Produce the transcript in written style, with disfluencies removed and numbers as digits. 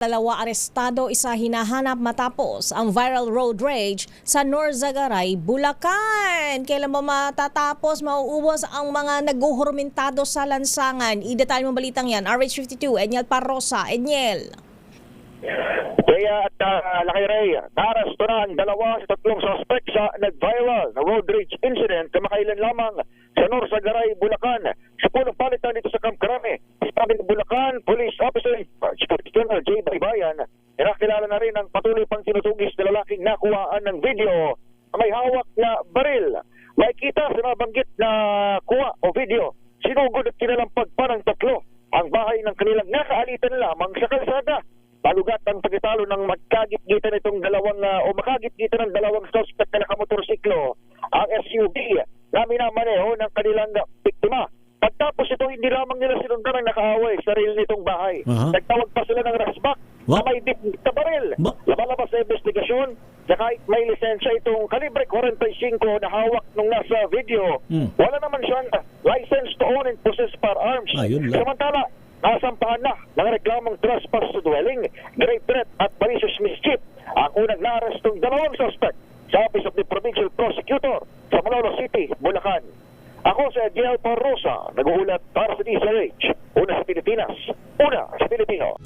Dalawa arestado, isa hinahanap matapos ang viral road rage sa Norzagaray, Bulacan. Kailan ba matatapos, mauubos ang mga naguhurmentado sa lansangan? I-detalye mo balitang yan. RH52, Enyel Parrosa. Enyel. Kaya at Laki Ray, naaresto na ang dalawa sa tatlong suspect sa nag-viral na road rage incident kamakailan lamang sa Norzagaray, Bulacan. Sa punong palitan dito sa Camp Crame, sabi ng Bulacan Police Officer Colonel J. Baybayan, nakilala na rin ang patuloy pang tinutugis na lalaking nakuhaan ng video na may hawak na baril. Makikita sa nabanggit na kuha o video, sinugod at kinalampag pa ng tatlo ang bahay ng kanilang nakaalitan lamang sa kalsada. Palugat ang pagkatalo ng magkagit-gitan itong dalawang makagit-gitan ng dalawang suspect na nakamotorsiklo ang SUV na minamaneho ng kanilang biktima. Pagtapos ito, hindi lamang nila sinundan ang nakaaway sa sarili nitong bahay. Nagtawag pa sila ng rasbak na may dip na baril. Lumalabas sa investigasyon na kahit may lisensya itong kalibre 45 na hawak nung nasa video, wala naman siyang license to own and possess firearms. Samantala, nasampahan na ng reklamong trespass to dwelling, grave threat at malicious mischief ang unang naarestong dalawang suspect sa Office of the Provincial Prosecutor sa Malolos City, Bulacan. Ako sa Enyel Parrosa, nag-uulat para sa DZRH. Una sa Pilipinas, una sa Pilipino.